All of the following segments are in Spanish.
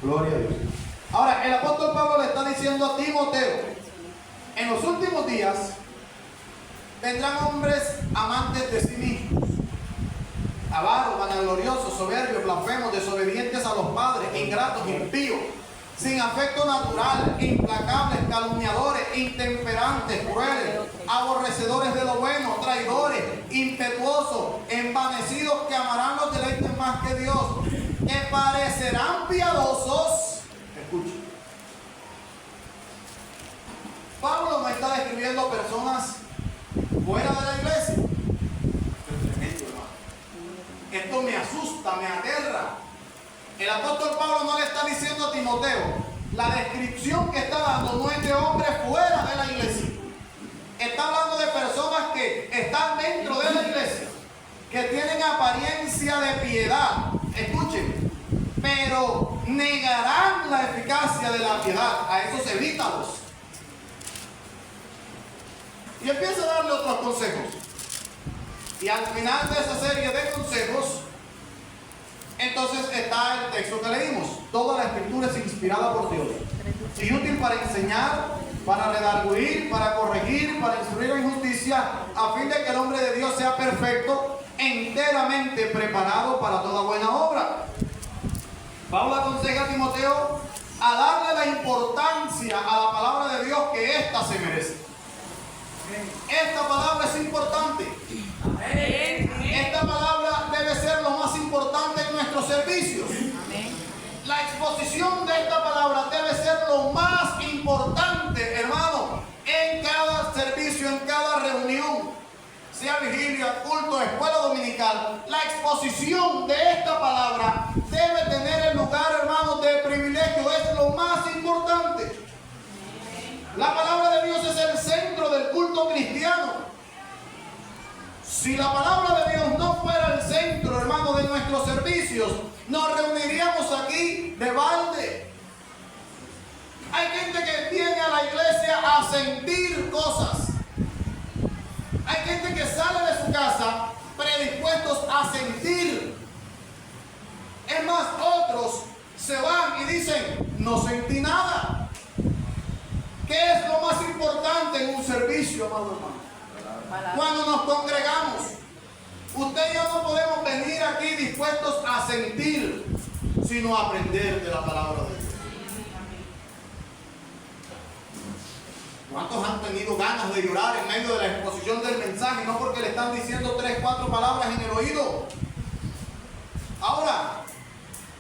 Gloria a Dios. Ahora, el apóstol Pablo le está diciendo a Timoteo: en los últimos días vendrán hombres amantes de sí mismos, avaros, vanagloriosos, soberbios, blasfemos, desobedientes a los padres, ingratos, impíos, sin afecto natural, implacables, calumniadores, intemperantes, crueles, aborrecedores de lo bueno, traidores, impetuosos, envanecidos, que amarán los deleites más que Dios, que parecerán piadosos. Escucha, Pablo no está describiendo personas fuera de la iglesia. Pero tremendo, hermano. Esto me asusta, me aterra. El apóstol Pablo no le está diciendo a Timoteo: la descripción que está dando no es de hombres fuera de la iglesia. Está hablando de personas que están dentro de la iglesia, que tienen apariencia de piedad. Escuchen, pero negarán la eficacia de la piedad. A esos evítalos. Y empieza a darle otros consejos. Y al final de esa serie de consejos, entonces está el texto que leímos: toda la escritura es inspirada por Dios y útil para enseñar, para redarguir, para corregir, para instruir en justicia, a fin de que el hombre de Dios sea perfecto, enteramente preparado para toda buena obra. Pablo aconseja a Timoteo a darle la importancia a la palabra de Dios que ésta se merece. Esta palabra es importante. Esta palabra debe ser lo más importante en nuestros servicios. La exposición de esta palabra debe ser lo más importante, hermano, en cada servicio, en cada reunión, sea vigilia, culto, escuela dominical. La exposición de esta palabra debe tener el lugar, hermano, de privilegio. Es lo más importante. La palabra de Dios es el centro del culto cristiano. Si la palabra de Dios no fuera el centro, hermano, de nuestros servicios, nos reuniríamos aquí de balde. Hay gente que viene a la iglesia a sentir cosas. Hay gente que sale de su casa predispuestos a sentir. Es más, otros se van y dicen: no sentí nada. ¿Qué es lo más importante en un servicio, amado hermano? Cuando nos congregamos, usted y yo no podemos venir aquí dispuestos a sentir, sino a aprender de la palabra de Dios. ¿Cuántos han tenido ganas de llorar en medio de la exposición del mensaje? No porque le están diciendo 3, 4 palabras en el oído. Ahora,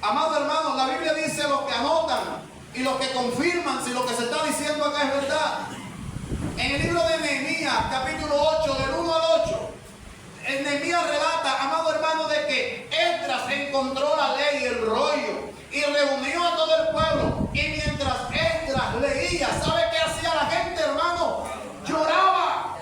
amado hermano, la Biblia dice: los que anotan y los que confirman si lo que se está diciendo acá es verdad. En el libro de Nehemías, capítulo 8, del 1 al 8, Nehemías relata, amado hermano, de que Esdras encontró la ley y el rollo y reunió a todo el pueblo. Y mientras Esdras leía, ¿sabe qué hacía la gente, hermano? Lloraba.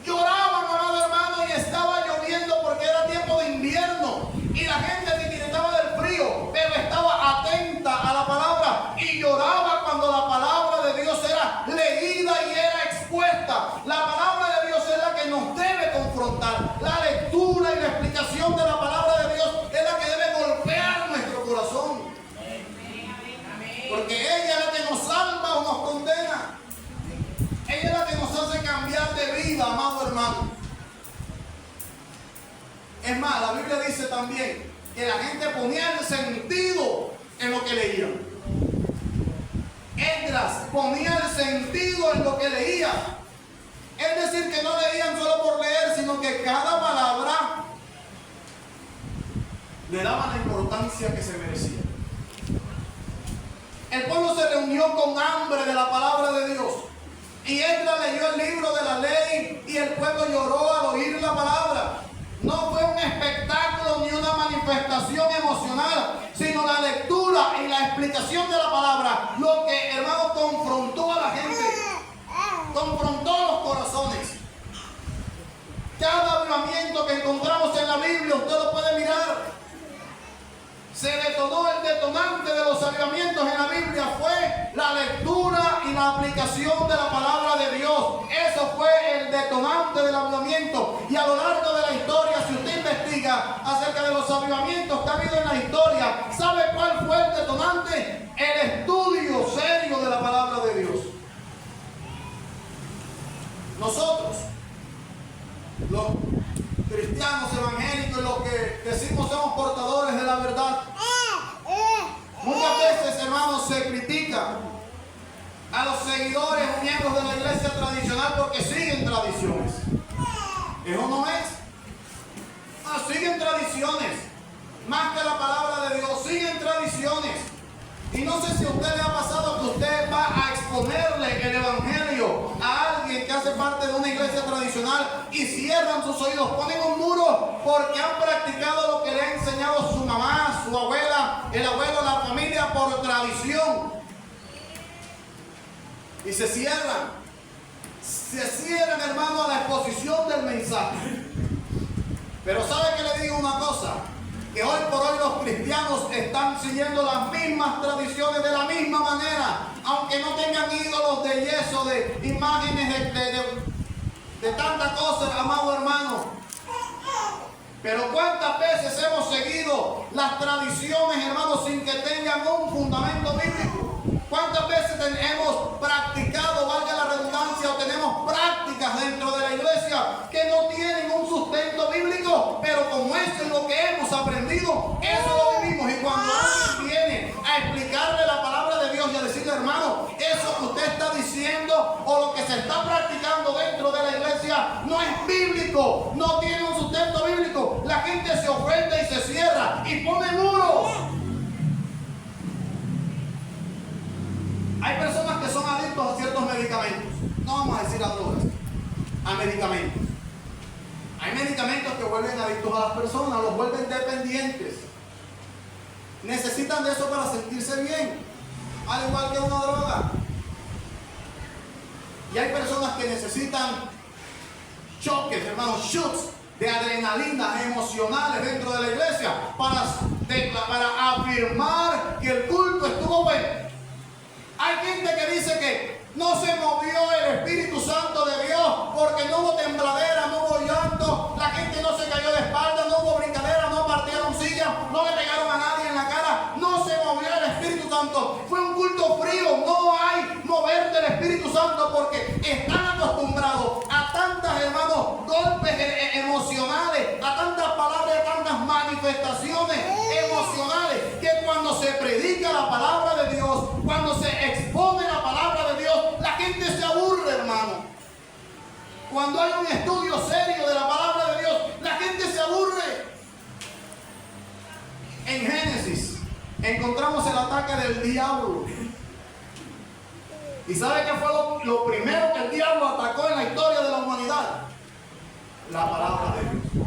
Lloraban, amado hermano, y estaba lloviendo porque era tiempo de invierno. Y la gente tiritaba del frío, pero estaba atenta a la palabra y lloraba cuando la palabra de Dios era leída y era expuesta. La palabra de Dios es la que nos debe confrontar. La lectura y la explicación de la palabra de Dios es la que debe golpear nuestro corazón. Porque ella es la que nos salva o nos condena. Ella es la que nos hace cambiar de vida, amado hermano. Es más, la Biblia dice también que la gente ponía el sentido en lo que leía. Esdras ponía el sentido en lo que leía. Es decir, que no leían solo por leer, sino que cada palabra le daban la importancia que se merecía. El pueblo se reunió con hambre de la palabra de Dios. Y Esdras leyó el libro de la ley y el pueblo lloró al oír la palabra. No fue un espectáculo ni una manifestación emocional, sino la lectura y la explicación de la palabra, lo que, hermano, confrontó a la gente, confrontó los corazones. Cada avivamiento que encontramos en la Biblia, usted lo puede mirar. Se detonó el detonante de los avivamientos en la Biblia, fue la lectura y la aplicación de la palabra de Dios. Eso fue el detonante del avivamiento. Y a lo largo de la historia, si usted investiga, Biblia acerca de los avivamientos que ha habido en la historia, ¿sabe cuál fue el detonante? El estudio serio de la palabra de Dios. Nosotros, los cristianos evangélicos, los que decimos somos portadores de la verdad, muchas veces, hermanos, se critica a los seguidores o miembros de la iglesia tradicional porque siguen tradiciones. Eso no es. Siguen tradiciones. Más que la palabra de Dios, siguen tradiciones. Y no sé si a usted le ha pasado que usted va a exponerle el evangelio a alguien que hace parte de una iglesia tradicional y cierran sus oídos, ponen un muro porque han practicado lo que le ha enseñado su mamá, su abuela, el abuelo, la familia por tradición. Y se cierran, hermano, a la exposición del mensaje. Pero ¿sabe qué le digo una cosa? Que hoy por hoy los cristianos están siguiendo las mismas tradiciones de la misma manera, aunque no tengan ídolos de yeso, de imágenes de tanta cosa, amado hermano. Pero ¿cuántas veces hemos seguido las tradiciones, hermanos, sin que tengan un fundamento bíblico? ¿Cuántas veces hemos practicado, valga la redundancia, o tenemos prácticas dentro de la iglesia que no tienen un sustento bíblico? Pero como esto es lo que hemos aprendido, eso lo vivimos. Y cuando alguien viene a explicarle la palabra de Dios y a decirle, hermano, eso que usted está diciendo o lo que se está practicando dentro de la iglesia no es bíblico, no tiene un sustento bíblico, la gente se ofende y se cierra y pone muros. Hay personas que son adictos a ciertos medicamentos. No vamos a decir a drogas, a medicamentos. Hay medicamentos que vuelven adictos a las personas, los vuelven dependientes. Necesitan de eso para sentirse bien, al igual que una droga. Y hay personas que necesitan choques, hermanos, shoots de adrenalina emocionales dentro de la iglesia para afirmar que el culto estuvo bueno. Hay gente que dice que no se movió el Espíritu Santo de Dios porque no hubo tembladera, no hubo llanto, la gente no se cayó de espalda, no hubo brincadera, no partieron sillas, no le pegaron a nadie en la cara, no se movió el Espíritu Santo. Fue un culto frío, no hay mover del Espíritu Santo porque están acostumbrados a tantas, hermanos, golpes emocionales, a tantas palabras, a tantas manifestaciones emocionales, que cuando se predica la palabra de Dios, cuando se expone la palabra de Dios, la gente se aburre, hermano. Cuando hay un estudio serio de la palabra de Dios, la gente se aburre. En Génesis encontramos el ataque del diablo. ¿Y sabe qué fue lo primero que el diablo atacó en la historia de la humanidad? La palabra de Dios.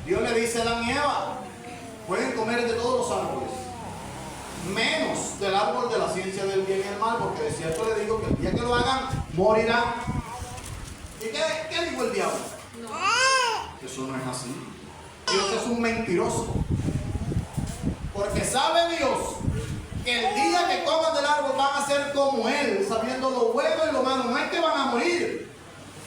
Dios le dice a Adán y Eva, pueden comer de todos los árboles, menos del árbol de la ciencia del bien y el mal, porque de cierto le digo que el día que lo hagan, morirán. ¿Y qué dijo el diablo? No. Eso no es así. Dios es un mentiroso. Porque sabe Dios que el día que coman del árbol van a ser como Él, sabiendo lo bueno y lo malo. No es que van a morir.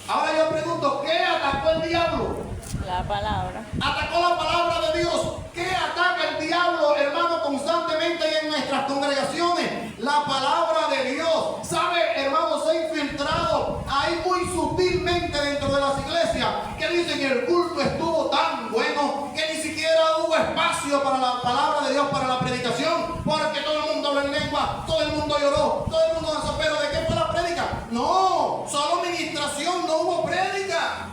Ahora yo pregunto, ¿qué atacó el diablo? La palabra. Atacó la palabra de Dios. ¿Qué ataca el diablo, hermano, constantemente en nuestras congregaciones? La palabra de Dios. ¿Sabe, hermano? Se ha infiltrado ahí muy sutilmente dentro de las iglesias que dicen que el culto estuvo tan bueno que ni siquiera hubo espacio para la palabra de Dios, para la predicación, porque todo el mundo habló en lengua, todo el mundo lloró, todo el mundo danzó. ¿Pero de qué fue la prédica? No, solo ministración, no hubo prédica.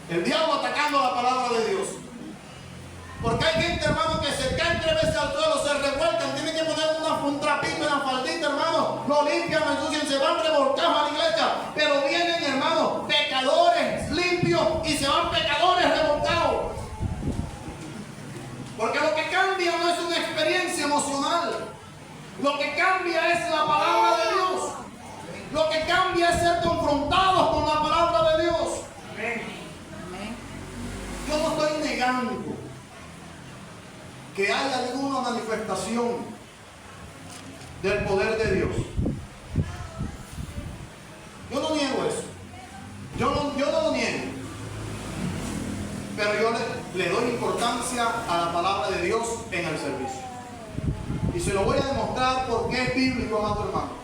El diablo atacando la palabra de Dios. Porque hay gente, hermano, que se cae 3 veces al suelo, se revuelcan, tienen que poner un trapito en la faldita, hermano, lo limpian, lo ensucian, se van revolcados a la iglesia. Pero vienen, hermano, pecadores limpios y se van pecadores revolcados. Porque lo que cambia no es una experiencia emocional. Lo que cambia es la palabra de Dios. Lo que cambia es ser confrontados con la palabra de Dios. Yo no estoy negando que haya alguna manifestación del poder de Dios. Yo no niego eso. Yo no lo niego. importancia a la palabra de Dios en el servicio. Y se lo voy a demostrar porque es bíblico, amado hermano.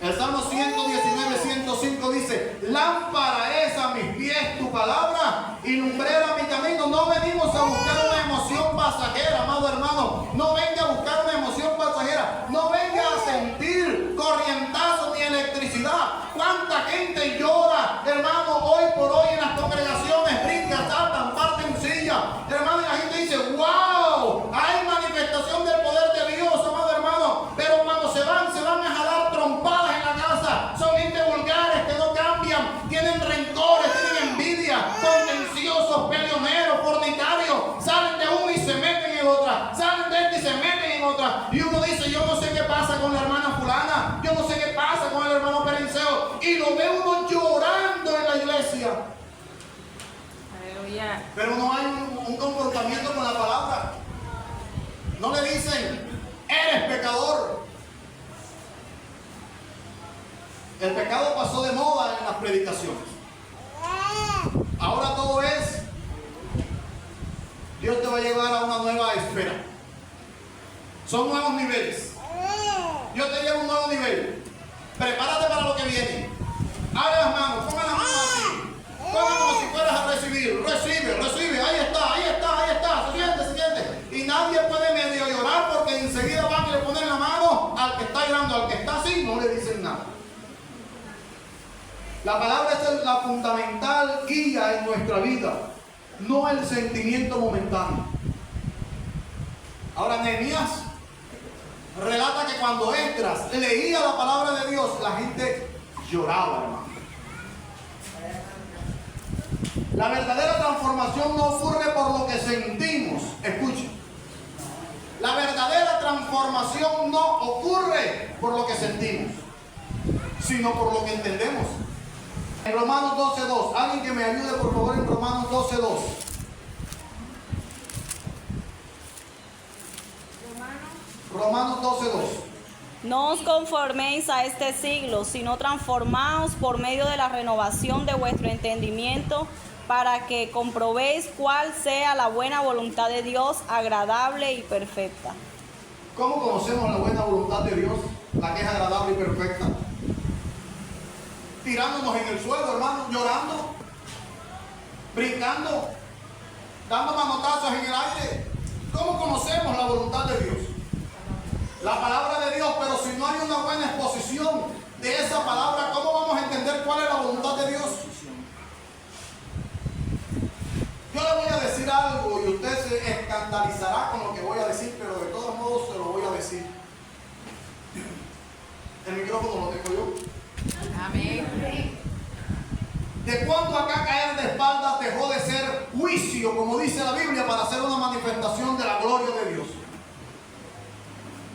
El Salmo 119, 105 dice: lámpara es a mis pies tu palabra y lumbrera mi camino. No venimos a buscar una emoción pasajera, amado hermano. No venga a buscar una emoción pasajera. No venga a sentir corrientazos ni electricidad. ¿Cuánta gente llora, hermano, hoy por hoy en las congregaciones? Brinca, saltan, parten silla, hermano, y la gente dice: wow, hay manifestación del poder de Dios, amado hermano. Pero cuando se van a jalar trompadas en la casa. Son gente vulgares que no cambian, tienen rencores, tienen envidia, contenciosos, peleoneros, fornicarios. Salen de uno y se meten en otra, salen de este y se meten en otra. Y uno dice: yo no sé qué pasa con la hermana fulana, yo no sé qué pasa con el hermano Perinceo. Y lo ve uno llorando en la iglesia. Aleluya. Pero no hay un comportamiento con la palabra. No le dicen: eres pecador. El pecado pasó de moda en las predicaciones. Ahora todo es: Dios te va a llevar a una nueva esfera. Son nuevos niveles. Dios te lleva a un nuevo nivel. Prepárate para lo que viene. Abre las manos, ponga las manos así. Ponga como si fueras a recibir. Recibe. Ahí está. Se siente. Y nadie puede medio llorar porque enseguida van y le ponen la mano al que está llorando. Al que está así no le dicen nada. La palabra es la fundamental guía en nuestra vida, no el sentimiento momentáneo. Ahora, Nehemías relata que cuando Esdras leía la palabra de Dios, la gente lloraba, hermano. La verdadera transformación no ocurre por lo que sentimos. Escucha. La verdadera transformación no ocurre por lo que sentimos, sino por lo que entendemos. En Romanos 12:2. Alguien que me ayude, por favor, en Romanos 12:2. Romanos 12:2. No os conforméis a este siglo, sino transformaos por medio de la renovación de vuestro entendimiento, para que comprobéis cuál sea la buena voluntad de Dios, agradable y perfecta. ¿Cómo conocemos la buena voluntad de Dios? La que es agradable y perfecta. Tirándonos en el suelo, hermano, llorando, brincando, dando manotazos en el aire. ¿Cómo conocemos la voluntad de Dios? La palabra de Dios, pero si no hay una buena exposición de esa palabra, ¿cómo vamos a entender cuál es la voluntad de Dios? Yo le voy a decir algo y usted se escandalizará con lo que voy a decir, pero de todos modos se lo voy a decir. El micrófono lo tengo yo. Amén. ¿De cuándo acá caer de espaldas dejó de ser juicio, como dice la Biblia, para hacer una manifestación de la gloria de Dios?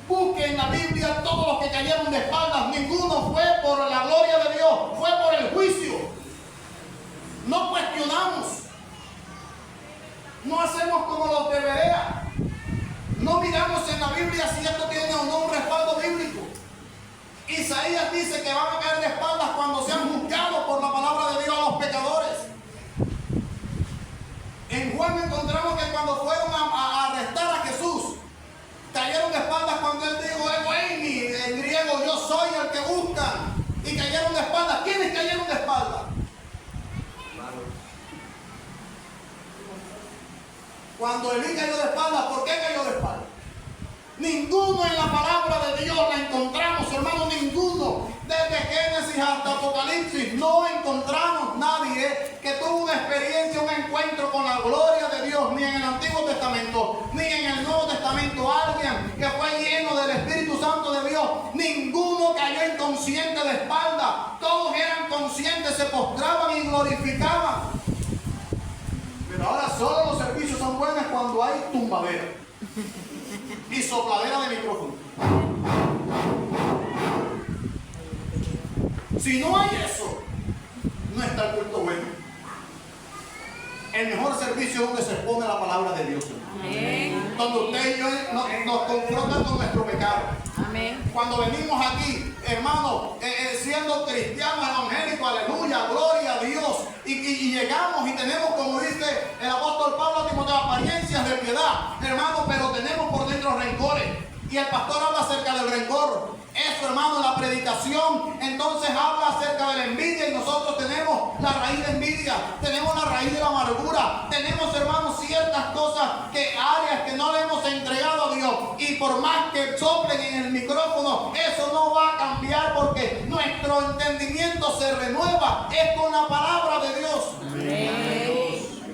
Busque en la Biblia todos los que cayeron de espaldas. Ninguno fue por la gloria de Dios, fue por el juicio. No cuestionamos. No hacemos como los de Berea. No miramos en la Biblia si esto tiene o no un respaldo bíblico. Isaías dice que van a caer de espaldas cuando sean juzgados por la palabra de Dios a los pecadores. En Juan encontramos que cuando fueron a arrestar a Jesús, cayeron de espaldas cuando él dijo: ego eimi, en griego, yo soy el que buscan. Y cayeron de espaldas. ¿Quiénes cayeron de espaldas? Cuando Elí cayó de espaldas, ¿por qué cayó de espaldas? Ninguno en la palabra de Dios la encontramos, hermano, ninguno. Desde Génesis hasta Apocalipsis no encontramos nadie que tuvo una experiencia, un encuentro con la gloria de Dios, ni en el Antiguo Testamento, ni en el Nuevo Testamento, alguien que fue lleno del Espíritu Santo de Dios. Ninguno cayó inconsciente de espalda. Todos eran conscientes, se postraban y glorificaban. Pero ahora solo los servicios son buenos cuando hay tumbadera y sopladera de micrófono. Si no hay eso, no está el culto bueno. El mejor servicio es donde se expone la palabra de Dios. Amén. Donde usted y yo nos confrontan con nuestro pecado. Amén. Cuando venimos aquí, hermano, siendo cristianos evangélicos, aleluya, gloria a Dios, y llegamos y tenemos, como dice el apóstol Pablo a Timoteo, apariencias de piedad, hermano, pero tenemos por dentro rencores. Y el pastor habla acerca del rencor. Eso, hermano, la predicación entonces habla acerca de la envidia, y nosotros tenemos la raíz de envidia, tenemos la raíz de la amargura, tenemos, hermanos, ciertas cosas, áreas que no le hemos entregado a Dios, y por más que soplen en el micrófono, eso no va a cambiar, porque nuestro entendimiento se renueva, es con la palabra de Dios. Amén.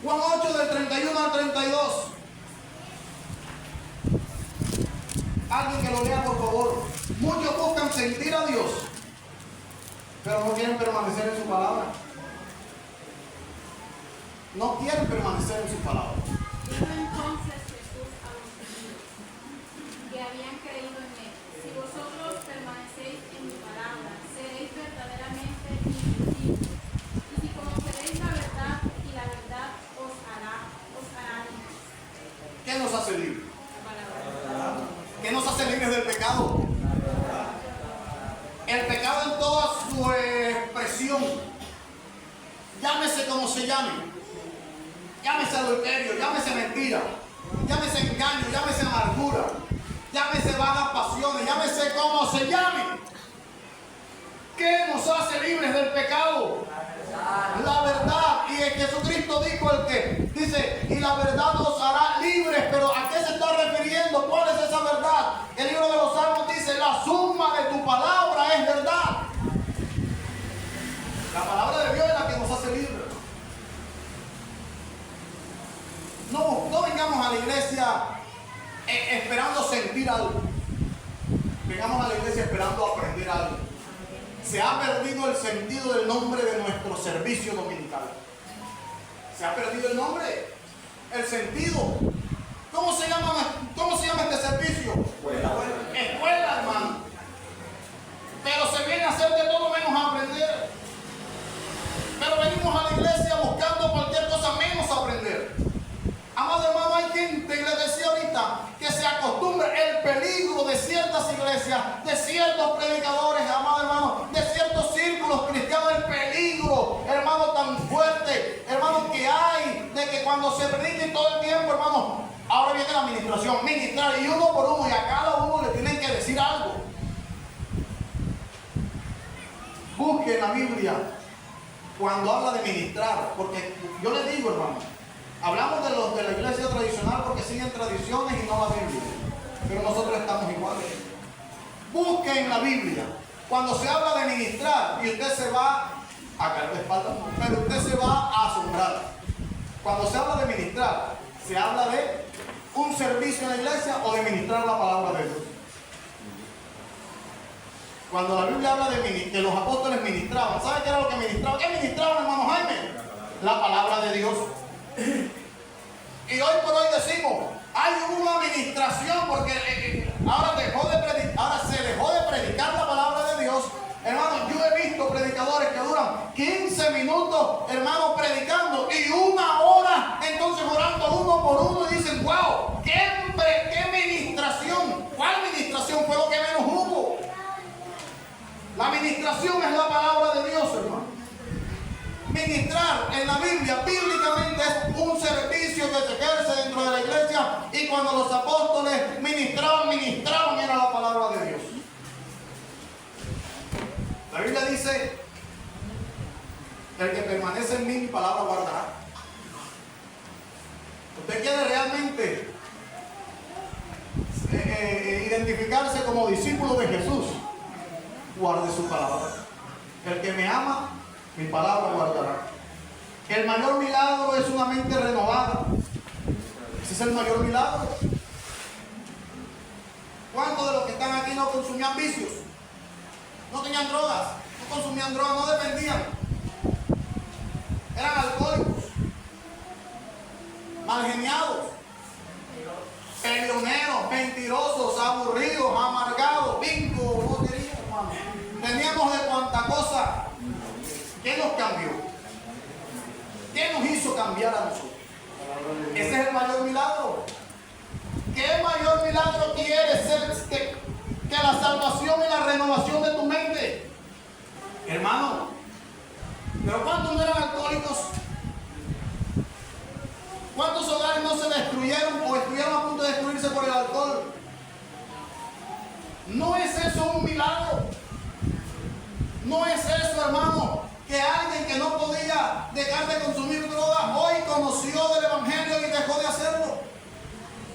Juan 8 del 31 al 32. Alguien que lo lea, por favor. Muchos buscan sentir a Dios, pero no quieren permanecer en su palabra. No quieren permanecer en su palabra. Dijo entonces Jesús a los judíos que habían creído en él: si vosotros permanecéis en mi palabra, seréis verdaderamente mis discípulos. Y si conoceréis la verdad, y la verdad os hará libres. ¿Qué nos hace libres? La palabra. ¿Qué nos hace libres del pecado? El pecado en toda su expresión. Llámese como se llame. Llámese adulterio, llámese mentira, llámese engaño, llámese amargura, llámese vagas pasiones, llámese como se llame. ¿Qué nos hace libres del pecado? La verdad. Y el Jesucristo dijo, el que dice, y la verdad os hará libres. Pero ¿a qué se está refiriendo? ¿Cuál es esa verdad? El libro de los Salmos dice, la suma de tu palabra es verdad. La palabra de Dios es la que nos hace libres. No vengamos a la iglesia esperando sentir algo. Vengamos a la iglesia esperando aprender algo. Se ha perdido el sentido del nombre de nuestro servicio dominical. Se ha perdido el nombre, el sentido. ¿Cómo se llama este servicio? Escuela, hermano. Pero se viene a hacer de todo menos a aprender. Pero venimos a la iglesia buscando cualquier cosa menos aprender. Amado hermano, hay gente, y les decía ahorita, que se acostumbre el peligro de ciertas iglesias, de ciertos predicadores, amado hermano, de ciertos círculos cristianos, el peligro, hermano, tan fuerte, hermano, que hay, de que cuando se predique todo el tiempo, hermano, ahora viene la administración, ministrar, y uno por uno, y a cada uno le tienen que decir algo. Busque en la Biblia cuando habla de ministrar, porque yo le digo, hermano, hablamos de los de la iglesia tradicional porque siguen tradiciones y no la Biblia. Pero nosotros estamos iguales. Busque en la Biblia. Cuando se habla de ministrar, y usted se va a caer de espalda, pero usted se va a asombrar. Cuando se habla de ministrar, se habla de un servicio en la iglesia o de ministrar la palabra de Dios. Cuando la Biblia habla de que los apóstoles ministraban, ¿sabe qué era lo que ministraban? ¿Qué ministraban, hermano Jaime? La palabra de Dios. Y hoy por hoy decimos, hay una administración porque ahora se dejó de predicar la palabra de Dios. Hermano, yo he visto predicadores que duran 15 minutos, hermano, predicando, y 1 hora entonces orando uno por uno, y dicen, wow, ¿qué ministración? ¿Cuál ministración? Fue lo que menos hubo. La administración es la palabra de Dios, hermano. Ministrar en la Biblia, bíblicamente, es un servicio que se ejerce dentro de la iglesia, y cuando los apóstoles ministraban era la palabra de Dios. La Biblia dice, el que permanece en mí, mi palabra guardará. Usted quiere realmente identificarse como discípulo de Jesús, guarde su palabra. El que me ama, mi palabra guardará. El mayor milagro es una mente renovada. Ese es el mayor milagro. ¿Cuántos de los que están aquí no consumían vicios? No tenían drogas, no consumían drogas, no dependían. Eran alcohólicos, malgeniados, peleoneros, mentirosos, aburridos, amargados, bingo, no querían, hermano. Teníamos de cuanta cosa. ¿Qué nos cambió? ¿Qué nos hizo cambiar a nosotros? Ese es el mayor milagro. ¿Qué mayor milagro quieres ser que la salvación y la renovación de tu mente? Hermano, pero ¿cuánto no se destruyeron o estuvieron a punto de destruirse por el alcohol. ¿No es eso un milagro? ¿No es eso, hermano, que alguien que no podía dejar de consumir drogas hoy conoció del Evangelio y dejó de hacerlo?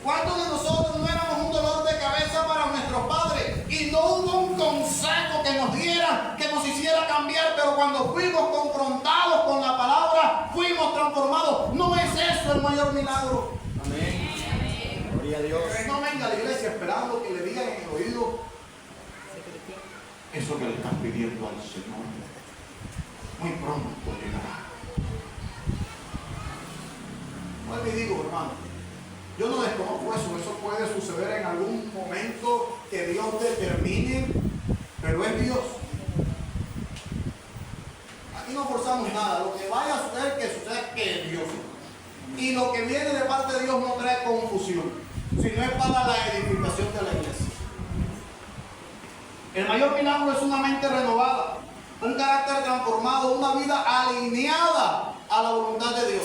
¿Cuántos de nosotros no éramos un dolor de cabeza para nuestros padres y no hubo un consejo que nos diera, que nos hiciera cambiar, pero cuando fuimos confrontados con la palabra, fuimos transformados? ¿No es eso el mayor milagro? Amén. Gloria a Dios. No venga a la iglesia esperando que le digan en el oído eso que le están pidiendo al Señor. Muy pronto llegará. Pues le digo, hermano, yo no desconozco eso puede suceder en algún momento que Dios determine, pero es Dios. Aquí no forzamos nada, lo que vaya a suceder, que suceda, que es Dios. Y lo que viene de parte de Dios no trae confusión, sino es para la edificación de la iglesia. El mayor milagro es una mente renovada, un carácter transformado, una vida alineada a la voluntad de Dios.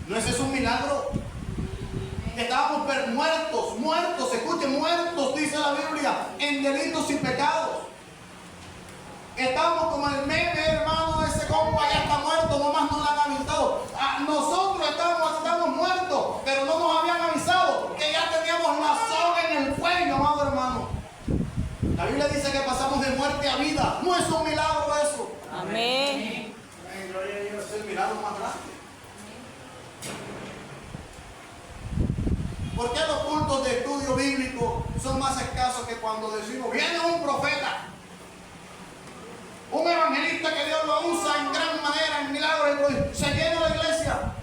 ¿No es eso un milagro? Estábamos muertos, escuchen, muertos, dice la Biblia, en delitos y pecados. Estábamos como el meme, hermano, ese compa ya está muerto, nomás no le han avisado. Nosotros estamos muertos, pero no nos habían avisado que ya teníamos la soga en el cuello, amado hermano. La Biblia dice que pasamos de muerte a vida. ¿No es un milagro eso? Amén. Gloria a Dios, es el milagro más grande. ¿Por qué los cultos de estudio bíblico son más escasos que cuando decimos, viene un profeta, un evangelista que Dios lo usa en gran manera, en milagros, y se llena la iglesia?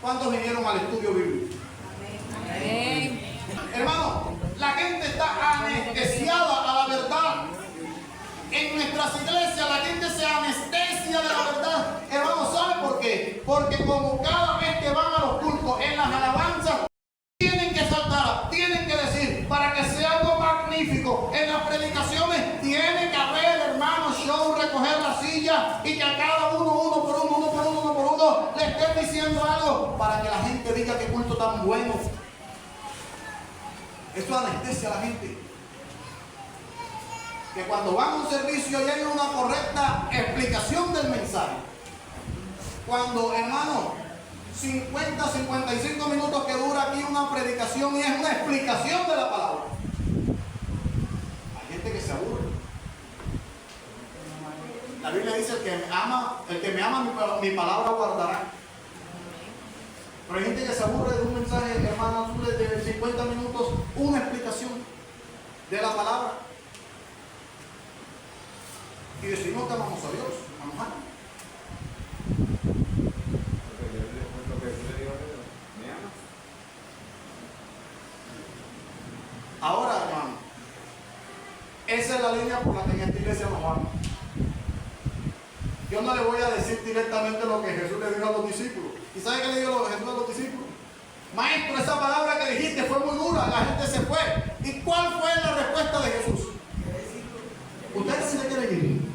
¿Cuántos vinieron al estudio bíblico? Amén. Hermano, la gente está anestesiada a la verdad. En nuestras iglesias la gente se anestesia de la verdad. Hermano, ¿sabe por qué? Porque como cada vez que van a los cultos, en las alabanzas, tienen que saltar, tienen que decir, para que sea algo magnífico. En las predicaciones tiene que haber, hermano, show, recoger la silla y que a cada uno por uno, le estén diciendo algo para que la gente diga qué culto tan bueno. Eso anestesia a la gente. Que cuando van a un servicio ya hay una correcta explicación del mensaje. Cuando, hermano, 55 minutos que dura aquí una predicación y es una explicación de la palabra, hay gente que se aburre. La Biblia dice, el que me ama mi palabra guardará. Pero hay gente que se aburre de un mensaje, hermano, de 50 minutos, una explicación de la palabra. Y decimos que amamos a Dios, amamos a Dios. Ahora, hermano, esa es la línea por la que en esta iglesia nos vamos. Yo no le voy a decir directamente lo que Jesús le dijo a los discípulos. ¿Y sabe qué le dijo Jesús a los discípulos? Maestro, esa palabra que dijiste fue muy dura, la gente se fue. ¿Y cuál fue la respuesta de Jesús? ¿Ustedes sí le quieren ir?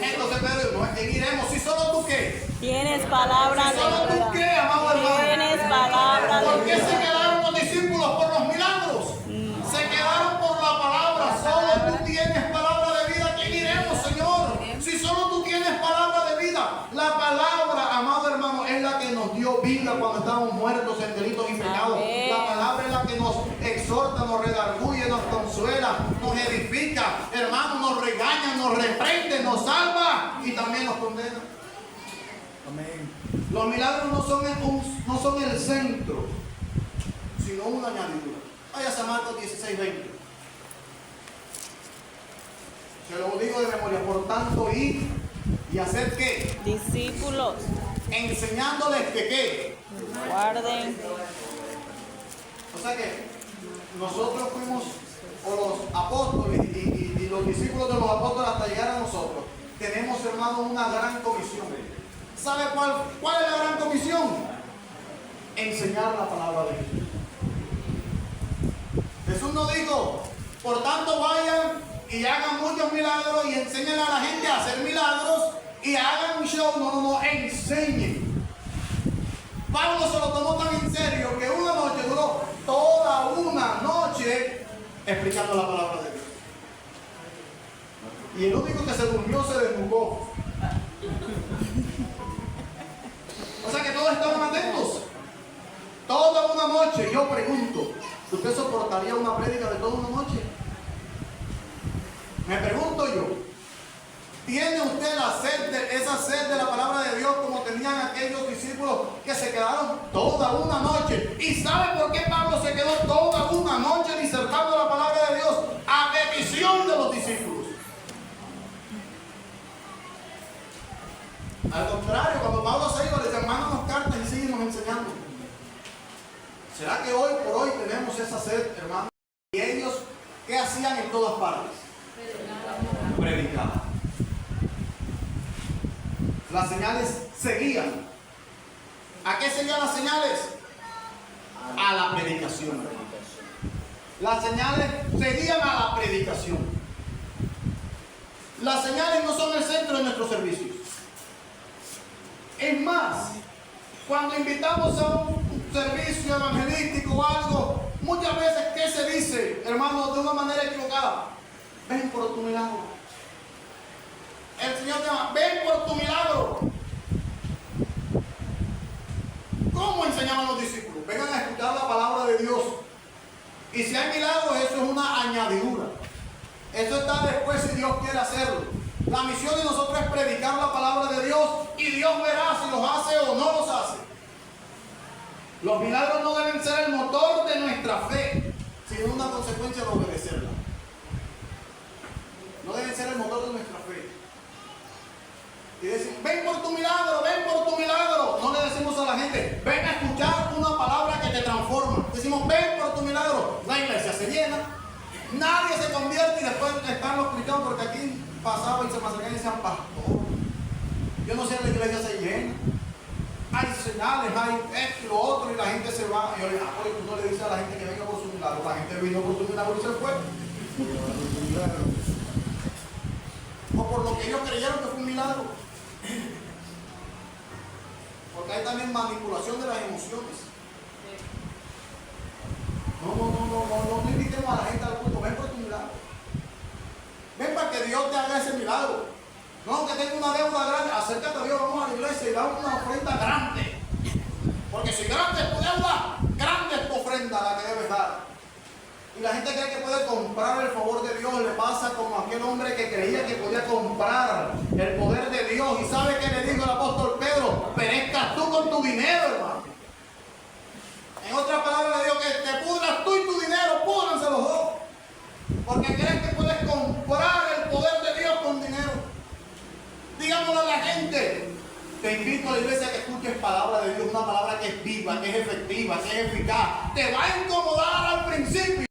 Entonces Pedro, no, ¿quién iremos? Si solo tú qué. Tienes palabra Si solo de tú qué, vida. amado hermano. Tienes palabra de ¿Por qué se vida. quedaron los discípulos? Por los milagros. Se quedaron por la palabra. Solo tú tienes palabra de vida. ¿Quién iremos, Señor? Si solo tú tienes palabra de vida. La palabra, amado hermano, es la que nos dio vida cuando estábamos muertos en delitos y pecados. Amén. La palabra es la que nos exhorta, nos redarguye, nos consuela, nos edifica, hermano, nos regaña, nos reprende, nos salva y también nos condena. Amén. Los milagros no son el centro, sino una añadidura. Váyase a Marcos 16:20. Se lo digo de memoria. Por tanto, ir y hacer ¿qué? Discípulos, Enseñándoles que ¿qué? guarden. O sea que nosotros fuimos, o los apóstoles y los discípulos de los apóstoles hasta llegar a nosotros, tenemos, hermano, una gran comisión. ¿Sabe cuál es la gran comisión? Enseñar la palabra de Jesús. Jesús nos dijo, por tanto vayan y hagan muchos milagros y enseñen a la gente a hacer milagros y hagan un show, no, enseñen. Pablo se lo tomó tan en serio que una noche duró toda una noche explicando la palabra de Dios. Y el único que se durmió se desnudó. O sea que todos estaban atentos. Toda una noche. Yo pregunto, ¿usted soportaría una prédica de toda una noche? Me pregunto yo, ¿tiene usted esa sed de la palabra de Dios como tenían aquellos discípulos que se quedaron toda una noche? ¿Y sabe por qué Pablo se quedó toda una noche disertando la palabra de Dios a petición de los discípulos? Al contrario, cuando Pablo se iba, les mandaban cartas y seguimos enseñando. ¿Será que hoy por hoy tenemos esa sed, hermanos? ¿Y ellos qué hacían en todas partes? Predicaban. Las señales seguían. ¿A qué seguían las señales? A la predicación. Las señales seguían a la predicación. Las señales no son el centro de nuestros servicios. Es más, cuando invitamos a un servicio evangelístico o algo, muchas veces, ¿qué se dice, hermano, de una manera equivocada? Ven por tu milagro. El Señor te llama, ven por tu milagro. ¿Cómo enseñaban los discípulos? Vengan a escuchar la palabra de Dios. Y si hay milagros, eso es una añadidura. Eso está después si Dios quiere hacerlo. La misión de nosotros es predicar la palabra de Dios y Dios verá si los hace o no los hace. Los milagros no deben ser el motor de nuestra fe, sino una consecuencia de obedecerla. No deben ser el motor de nuestra fe. Y decir, ven por tu milagro, ven por tu milagro. No le decimos a la gente, ven a escuchar una palabra que te transforma. Decimos, ven por tu milagro. La iglesia se llena, nadie se convierte y después están los cristianos, porque aquí pasaba y se me acercaban y decían, pastor, yo no sé, la iglesia se llena. Hay señales, hay esto y lo otro, y la gente se va. Y yo le digo, oye, tú no le dices a la gente que venga por su milagro. La gente vino por su milagro y se fue. O por lo que ellos creyeron que fue un milagro. Porque hay también manipulación de las emociones. No invitemos a la gente al culto. Ven por tu milagro. Ven para que Dios te haga ese milagro. No, que tengo una deuda grande. Acércate a Dios, vamos a la iglesia y da una ofrenda grande. Porque si grande es tu deuda, grande es tu ofrenda la que debes dar. Y la gente cree que puede comprar el favor de Dios. Le pasa como aquel hombre que creía que podía comprar el poder de Dios. ¿Y sabe qué le dijo el apóstol Pedro? Perezcas tú con tu dinero, hermano. En otras palabras le digo que te pudras tú y tu dinero, púdranse los dos. Porque crees que puedes comprar el poder de Dios con dinero. Digámosle a la gente, te invito a la iglesia a que escuches palabra de Dios, una palabra que es viva, que es efectiva, que es eficaz. Te va a incomodar al principio.